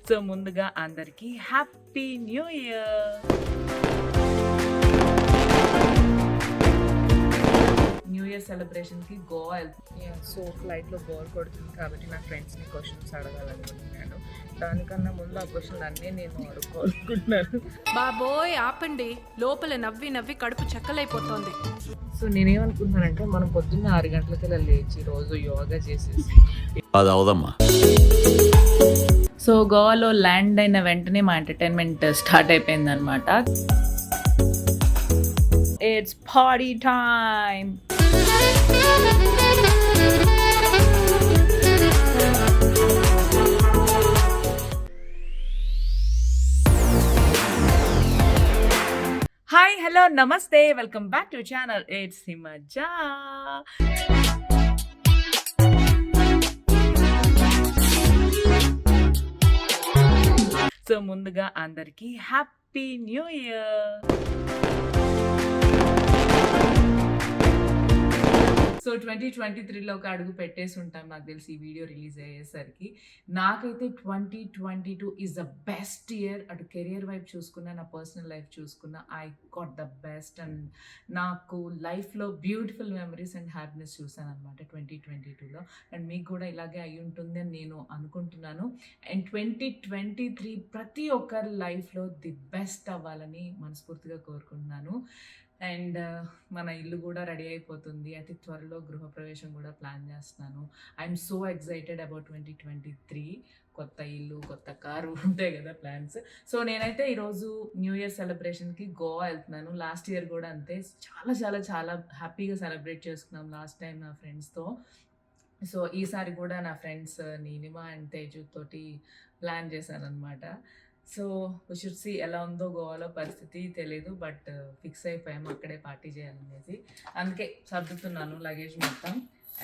So ముందుగా అందరికీ happy new year. New year సెలబ్రేషన్కి గోవా వెళ్తున్నాను. సో ఫ్లైట్లో బోర్ కొడుతుంది కాబట్టి నా ఫ్రెండ్స్ని క్వశ్చన్స్ అడగాలనుకుంటున్నాను. దానికన్నా ముందు ఆ క్వశ్చన్ అన్నీ నేను అడుక్కోవాలనుకుంటున్నాను. బాబోయ్ ఆపండి, లోపల నవ్వి నవ్వి కడుపు చెక్కలైపోతోంది. సో నేనేమనుకుంటున్నానంటే మనం పొద్దున్న 6 గంటలకి లేచి రోజు యోగా చేసేసి అది అవదమ్మా. సో గోవాలో ల్యాండ్ అయిన వెంటనే మా ఎంటర్టైన్మెంట్ స్టార్ట్ అయిపోయింది అనమాట. It's party time. Hi, hello, నమస్తే, welcome back to channel. It's Himaja. So ముందుగా అందరికీ హ్యాపీ న్యూ ఇయర్. సో 2023లో ఒక అడుగు పెట్టేసి ఉంటాం నాకు తెలిసి ఈ వీడియో రిలీజ్ అయ్యేసరికి. నాకైతే 2022 ఈజ్ ద బెస్ట్ ఇయర్. అటు కెరియర్ వైపు చూసుకున్నా, నా పర్సనల్ లైఫ్ చూసుకున్నా, I got the best. And నాకు లైఫ్లో బ్యూటిఫుల్ మెమరీస్ అండ్ హ్యాపీనెస్ చూసాను అనమాట 2022లో. అండ్ మీకు కూడా ఇలాగే అయి ఉంటుంది అని నేను అనుకుంటున్నాను. అండ్ 2023 ప్రతి ఒక్కరి లైఫ్లో ది బెస్ట్ అవ్వాలని మనస్ఫూర్తిగా కోరుకుంటున్నాను. అండ్ మన ఇల్లు కూడా రెడీ అయిపోతుంది. అతి త్వరలో గృహప్రవేశం కూడా ప్లాన్ చేస్తున్నాను. I'm so excited about 2023. కొత్త ఇల్లు, కొత్త కారు ఉంటాయి కదా ప్లాన్స్. సో నేనైతే ఈరోజు న్యూ ఇయర్ సెలబ్రేషన్కి గోవా వెళ్తున్నాను. లాస్ట్ ఇయర్ కూడా అంతే, చాలా చాలా చాలా హ్యాపీగా సెలబ్రేట్ చేసుకున్నాం లాస్ట్ టైం నా ఫ్రెండ్స్తో. సో ఈసారి కూడా నా ఫ్రెండ్స్ నీలిమా అండ్ తేజు తోటి ప్లాన్ చేశాను అనమాట. సో వి షుడ్ సీ ఎలా ఉందో గోవాలో పరిస్థితి తెలీదు, బట్ ఫిక్స్ అయిపోయాము అక్కడే పార్టీ చేయాలనేసి. అందుకే సర్దుతున్నాను లగేజ్ మొత్తం.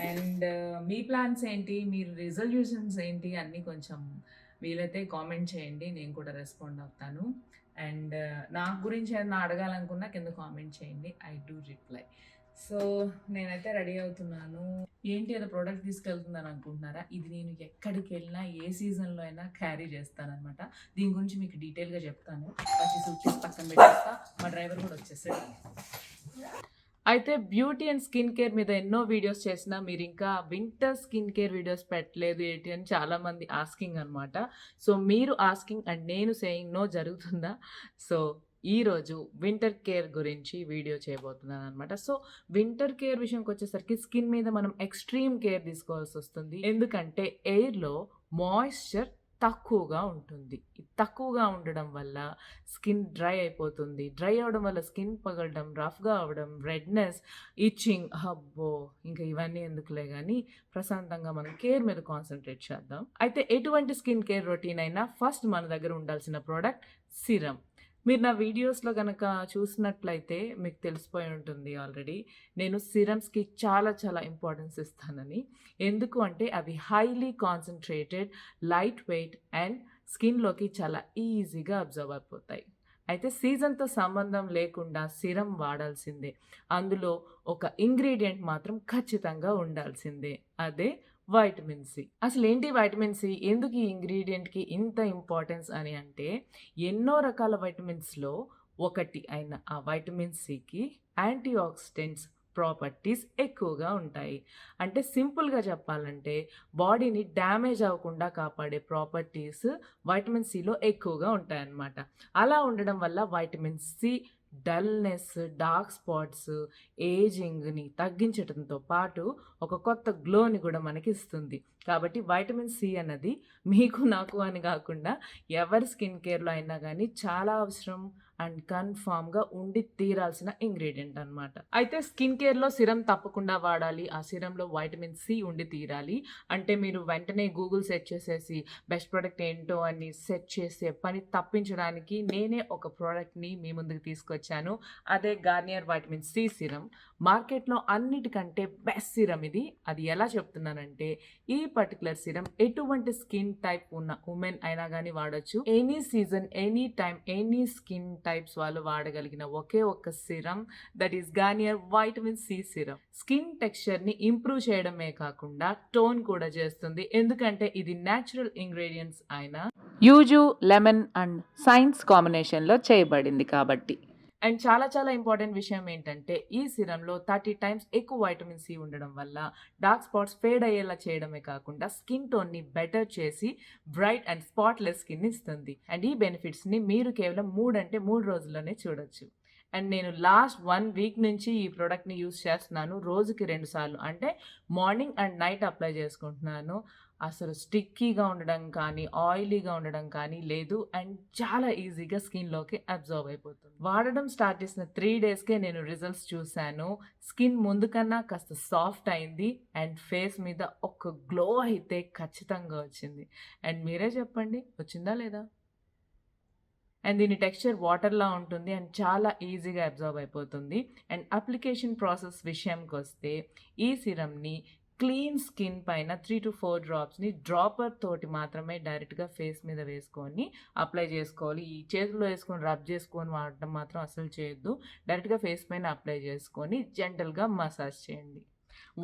అండ్ మీ ప్లాన్స్ ఏంటి, మీరు రిజల్యూషన్స్ ఏంటి అన్నీ కొంచెం వీలైతే కామెంట్ చేయండి, నేను కూడా రెస్పాండ్ అవుతాను. అండ్ నా గురించి ఏదైనా అడగాలనుకున్నా కింద కామెంట్ చేయండి, ఐ డూ రిప్లై. సో నేనైతే రెడీ అవుతున్నాను. ఏంటి ఏదో ప్రోడక్ట్ తీసుకెళ్తున్నాను అనుకుంటున్నారా? ఇది నేను ఎక్కడికి వెళ్ళినా ఏ సీజన్లో అయినా క్యారీ చేస్తానమాట. దీని గురించి మీకు డీటెయిల్గా చెప్తాను. వచ్చి సూట్ కేసు పక్కన పెట్టేస్తా, మా డ్రైవర్ కూడా వచ్చేసాడు. అయితే బ్యూటీ అండ్ స్కిన్ కేర్ మీద ఎన్నో వీడియోస్ చేసినా మీరు ఇంకా వింటర్ స్కిన్ కేర్ వీడియోస్ పెట్టలేదు ఏంటి అని చాలామంది ఆస్కింగ్ అనమాట. సో మీరు ఆస్కింగ్ అండ్ నేను సేయింగ్ నో జరుగుతుందా? సో ఈరోజు వింటర్ కేర్ గురించి వీడియో చేయబోతున్నాను అనమాట. సో వింటర్ కేర్ విషయంకి వచ్చేసరికి స్కిన్ మీద మనం ఎక్స్ట్రీమ్ కేర్ తీసుకోవాల్సి వస్తుంది. ఎందుకంటే ఎయిర్లో మాయిశ్చర్ తక్కువగా ఉంటుంది. తక్కువగా ఉండడం వల్ల స్కిన్ డ్రై అయిపోతుంది. డ్రై అవడం వల్ల స్కిన్ పగలడం, రఫ్గా అవ్వడం, రెడ్నెస్, ఇచ్చింగ్, అబ్బో ఇంకా ఇవన్నీ ఎందుకులే కానీ ప్రశాంతంగా మనం కేర్ మీద కాన్సన్ట్రేట్ చేద్దాం. అయితే ఎటువంటి స్కిన్ కేర్ రొటీన్ అయినా ఫస్ట్ మన దగ్గర ఉండాల్సిన ప్రోడక్ట్ సిరమ్. మీరు నా వీడియోస్లో కనుక చూసినట్లయితే మీకు తెలిసిపోయి ఉంటుంది ఆల్రెడీ, నేను సిరమ్స్కి చాలా చాలా ఇంపార్టెన్స్ ఇస్తానని. ఎందుకు అంటే అవి highly concentrated, light weight and స్కిన్లోకి చాలా ఈజీగా అబ్జర్వ్ అయిపోతాయి. అయితే సీజన్తో సంబంధం లేకుండా సిరం వాడాల్సిందే. అందులో ఒక ఇంగ్రీడియంట్ మాత్రం ఖచ్చితంగా ఉండాల్సిందే, అదే వైటమిన్ సి. అసలు ఏంటి వైటమిన్ సి, ఎందుకు ఈ ఇంగ్రీడియంట్కి ఇంత ఇంపార్టెన్స్ అని అంటే, ఎన్నో రకాల వైటమిన్స్లో ఒకటి అయిన ఆ వైటమిన్ సికి యాంటీ ఆక్సిడెంట్స్ ప్రాపర్టీస్ ఎక్కువగా ఉంటాయి. అంటే సింపుల్గా చెప్పాలంటే బాడీని డ్యామేజ్ అవ్వకుండా కాపాడే ప్రాపర్టీస్ వైటమిన్ సిలో ఎక్కువగా ఉంటాయన్నమాట. అలా ఉండడం వల్ల vitamin C dullness, dark spots, ఏజింగ్ని తగ్గించడంతో పాటు ఒక కొత్త గ్లోని కూడా మనకి ఇస్తుంది. కాబట్టి వైటమిన్ సి అన్నది మీకు నాకు అని కాకుండా ఎవరి స్కిన్ కేర్లో అయినా కానీ చాలా అవసరం అండ్ కన్ఫామ్గా ఉండి తీరాల్సిన ఇంగ్రీడియంట్ అనమాట. అయితే స్కిన్ కేర్లో సిరం తప్పకుండా వాడాలి. ఆ సిరంలో వైటమిన్ సి ఉండి తీరాలి. అంటే మీరు వెంటనే గూగుల్ సెర్చ్ చేసేసి బెస్ట్ ప్రోడక్ట్ ఏంటో అని సెర్చ్ చేసే పని తప్పించడానికి నేనే ఒక ప్రోడక్ట్ని మీ ముందుకు తీసుకొచ్చాను. అదే గార్నియర్ వైటమిన్ సి సిరం. మార్కెట్లో అన్నిటికంటే బెస్ట్ సిరం ఇది. అది ఎలా చెప్తున్నానంటే, ఈ పర్టికులర్ సిరం ఎటువంటి స్కిన్ టైప్ ఉన్న ఉమెన్ అయినా కానీ వాడచ్చు. Any season, any time, any skin types వాళ్ళు వాడగలిగిన ఒకే ఒక్క serum, that is Garnier vitamin C serum. Skin టెక్స్చర్ని ఇంప్రూవ్ చేయడమే కాకుండా టోన్ కూడా చేస్తుంది, ఎందుకంటే ఇది న్యాచురల్ ఇంగ్రీడియంట్స్ అయిన యూజు, లెమన్ అండ్ సైన్స్ కాంబినేషన్లో చేయబడింది కాబట్టి. అండ్ చాలా చాలా ఇంపార్టెంట్ విషయం ఏంటంటే ఈ సిరంలో 30 టైమ్స్ ఎక్కువ వైటమిన్ సి ఉండడం వల్ల డార్క్ స్పాట్స్ ఫేడ్ అయ్యేలా చేయడమే కాకుండా స్కిన్ టోన్ని బెటర్ చేసి బ్రైట్ అండ్ స్పాట్లెస్ స్కిన్ ఇస్తుంది. అండ్ ఈ బెనిఫిట్స్ని మీరు కేవలం 3 రోజుల్లోనే చూడొచ్చు. అండ్ నేను లాస్ట్ 1 వీక్ నుంచి ఈ ప్రోడక్ట్ని యూస్ చేస్తున్నాను. రోజుకి 2 సార్లు, అంటే మార్నింగ్ అండ్ నైట్ అప్లై చేసుకుంటున్నాను. అసలు స్టిక్కీగా ఉండడం కానీ, ఆయిలీగా ఉండడం కానీ లేదు. అండ్ చాలా ఈజీగా స్కిన్లోకి అబ్జర్వ్ అయిపోతుంది. వాడడం స్టార్ట్ చేసిన 3 డేస్కే నేను రిజల్ట్స్ చూశాను. స్కిన్ ముందు కన్నా కాస్త సాఫ్ట్ అయింది అండ్ ఫేస్ మీద ఒక గ్లో అయితే ఖచ్చితంగా వచ్చింది. అండ్ మీరే చెప్పండి, వచ్చిందా లేదా? అండ్ దీని టెక్స్చర్ వాటర్లా ఉంటుంది అండ్ చాలా ఈజీగా అబ్జర్వ్ అయిపోతుంది. అండ్ అప్లికేషన్ ప్రాసెస్ విషయంకి వస్తే ఈ సిరమ్ని క్లీన్ స్కిన్ పైన 3 to 4 డ్రాప్స్ని డ్రాపర్ తోటి మాత్రమే డైరెక్ట్గా ఫేస్ మీద వేసుకొని అప్లై చేసుకోవాలి. ఈ చేతిలో వేసుకొని రబ్ చేసుకొని వాడటం మాత్రం అసలు చేయొద్దు. డైరెక్ట్గా ఫేస్ పైన అప్లై చేసుకొని జెంటల్గా మసాజ్ చేయండి.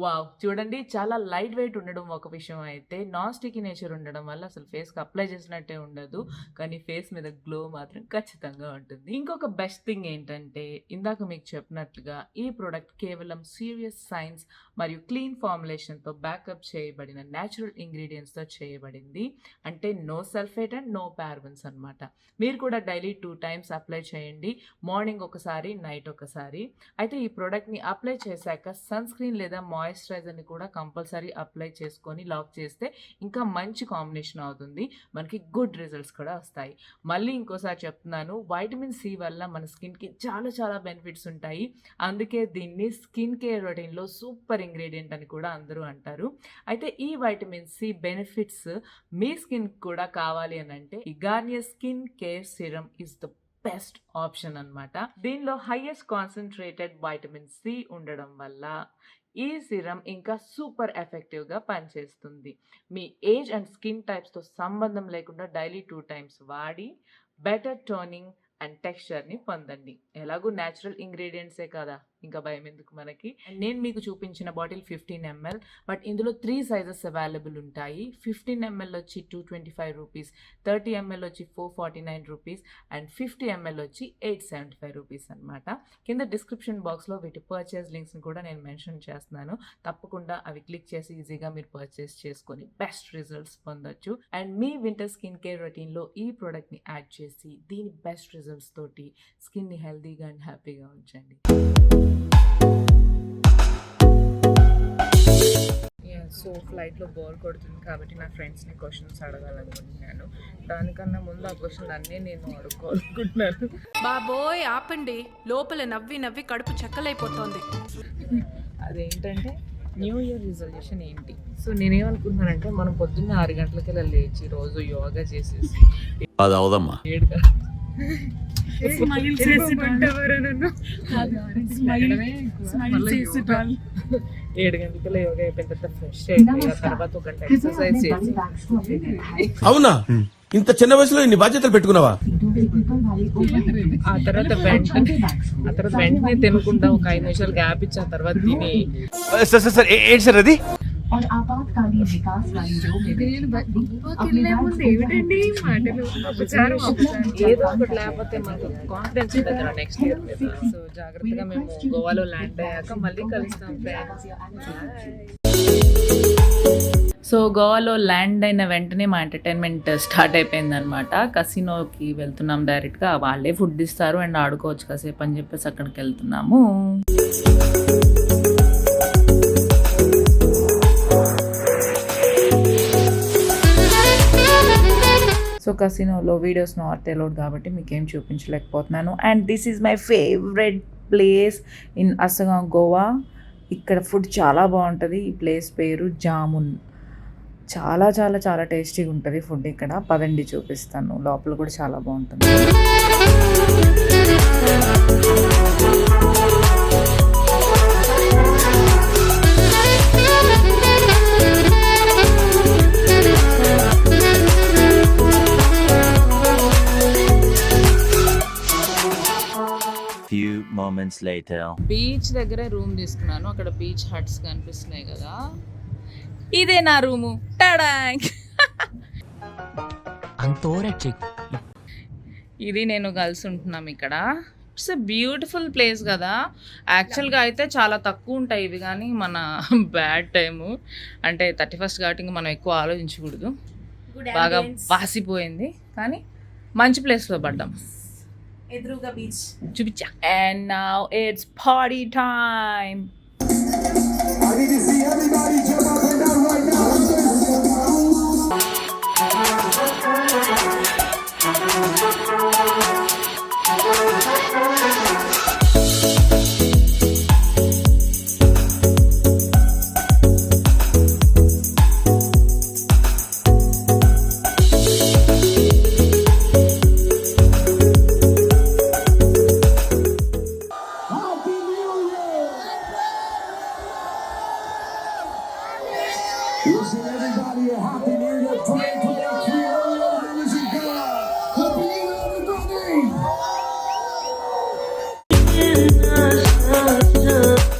వావ్, చూడండి, చాలా లైట్ వెయిట్ ఉండడం ఒక విషయం అయితే, నాన్ స్టిక్కీ నేచర్ ఉండడం వల్ల అసలు ఫేస్కి అప్లై చేసినట్టే ఉండదు, కానీ ఫేస్ మీద గ్లో మాత్రం ఖచ్చితంగా ఉంటుంది. ఇంకొక బెస్ట్ థింగ్ ఏంటంటే, ఇందాక మీకు చెప్పినట్లుగా ఈ ప్రోడక్ట్ కేవలం సీరియస్ సైన్స్ మరియు క్లీన్ ఫార్ములేషన్తో బ్యాకప్ చేయబడిన న్యాచురల్ ఇంగ్రీడియంట్స్తో చేయబడింది. అంటే no sulphate and no parabens అనమాట. మీరు కూడా డైలీ 2 టైమ్స్ అప్లై చేయండి, మార్నింగ్ ఒకసారి, నైట్ ఒకసారి. అయితే ఈ ప్రోడక్ట్ని అప్లై చేశాక సన్ స్క్రీన్ లేదా మాయిశ్చరైజర్ని కూడా కంపల్సరీ అప్లై చేసుకొని లాక్ చేస్తే ఇంకా మంచి కాంబినేషన్ అవుతుంది, మనకి గుడ్ రిజల్ట్స్ కూడా వస్తాయి. మళ్ళీ ఇంకోసారి చెప్తున్నాను, వైటమిన్ సి వల్ల మన స్కిన్కి చాలా చాలా బెనిఫిట్స్ ఉంటాయి. అందుకే దీన్ని స్కిన్ కేర్ రొటీన్లో సూపర్ ఇంగ్రీడియంట్ అని కూడా అందరూ అంటారు. అయితే ఈ వైటమిన్ సి బెనిఫిట్స్ మీ స్కిన్ కూడా కావాలి అని అంటే ఈ Garnier skin care serum is the best option అన్నమాట. దీనిలో హైయెస్ట్ కాన్సన్ట్రేటెడ్ వైటమిన్ సి ఉండడం వల్ల ఈ సిరం ఇంకా సూపర్ ఎఫెక్టివ్గా పనిచేస్తుంది. మీ ఏజ్ అండ్ స్కిన్ టైప్స్తో సంబంధం లేకుండా డైలీ 2 టైమ్స్ వాడి బెటర్ టోనింగ్ అండ్ టెక్స్చర్ని పొందండి. ఎలాగూ న్యాచురల్ ఇంగ్రీడియంట్సే కదా, ఇంకా భయం ఎందుకు మనకి. అండ్ నేను మీకు చూపించిన బాటిల్ 15 ml, బట్ ఇందులో 3 సైజెస్ అవైలబుల్ ఉంటాయి. 15 ml వచ్చి 225 రూపీస్, 30 ml వచ్చి 449 రూపీస్ అండ్ 50 ml వచ్చి 875 రూపీస్ అనమాట. కింద డిస్క్రిప్షన్ బాక్స్లో వీటి పర్చేస్ లింక్స్ని కూడా నేను మెన్షన్ చేస్తున్నాను. తప్పకుండా అవి క్లిక్ చేసి ఈజీగా మీరు పర్చేస్ చేసుకొని బెస్ట్ రిజల్ట్స్ పొందొచ్చు. And me winter skin care రొటీన్లో ఈ ప్రోడక్ట్ని యాడ్ చేసి దీని బెస్ట్ రిజల్ట్స్ తోటి స్కిన్ని హెల్తీగా అండ్ హ్యాపీగా ఉంచండి. సో ఫ్లైట్లో బోర్ కొడుతుంది కాబట్టి నా ఫ్రెండ్స్ని క్వశ్చన్స్ అడగాలనుకుంటున్నాను. దానికన్నా ముందు ఆ క్వశ్చన్ అన్నీ నేను అడుక్కోవాలనుకుంటున్నాను. బాబోయ్ ఆపండి, లోపల నవ్వి నవ్వి కడుపు చెక్కలైపోతోంది. అదేంటంటే న్యూ ఇయర్ రిజల్యూషన్ ఏంటి? సో నేనేమనుకుంటున్నానంటే మనం పొద్దున్న 6 గంటలకి లేచి రోజు యోగా చేసేసి 7 గంటలకి యోగా అయిపోయిన తర్వాత ఫ్రెష్ అయిపోయి తర్వాత ఒక గంట ఎక్సర్సైజ్ చేసి. అవునా, ఇంత చిన్న వయసులో ఇన్ని బాధ్యతలు పెట్టుకున్నావా? ఆ తర్వాత వెంటనే తినకుండా ఒక 5 నిమిషాలు గ్యాప్ ఇచ్చి ఆ తర్వాత తిని ఏంటి సార్ అది? और आपातकालीन विकास वाली रोग ఏదో ఒకటి లేకపోతే మనకు కాన్ఫిడెన్స్ ఉంటుంది నెక్స్ట్ ఇయర్ మీద. సో జాగ్రత్తగా మేము గోవాలో ల్యాండ్ అయ్యాక మళ్ళీ కలుస్తాం ఫ్రెండ్స్. సో గోవాలో ల్యాండ్ అయిన వెంటనే మా ఎంటర్టైన్మెంట్ స్టార్ట్ అయిపోయింది అనమాట. కసినోకి వెళ్తున్నాం డైరెక్ట్గా, వాళ్ళే ఫుడ్ ఇస్తారు అండ్ ఆడుకోవచ్చు కాసేపు అని చెప్పేసి అక్కడికి వెళ్తున్నాము. సో కసినోలో వీడియోస్ నాట్ అలౌడ్ కాబట్టి మీకేం చూపించలేకపోతున్నాను. And this is my favourite place in Assagao Goa. ఇక్కడ ఫుడ్ చాలా బాగుంటుంది. ఈ ప్లేస్ పేరు జామున్. చాలా చాలా చాలా టేస్టీగా ఉంటుంది ఫుడ్ ఇక్కడ. పదండి చూపిస్తాను, లోపల కూడా చాలా బాగుంటుంది. moments later. బీచ్ దగ్గరే రూమ్ తీసుకున్నాను. అక్కడ బీచ్ హట్స్ కనిపిస్తున్నాయి కదా, ఇదే నా రూము. టడాంక్. ఇది నేను కలిసి ఉంటున్నాం ఇక్కడ. ఇట్స్ ఎ బ్యూటిఫుల్ ప్లేస్ కదా. యాక్చువల్గా అయితే చాలా తక్కువ ఉంటాయి ఇవి, కానీ మన బ్యాడ్ టైము అంటే 31st కాబట్టి ఇంకా మనం ఎక్కువ ఆలోచించకూడదు. బాగా వాసిపోయింది, కానీ మంచి ప్లేస్లో పడ్డాం. ఎదురుగా బీచ్ చూపించా. And now it's party time.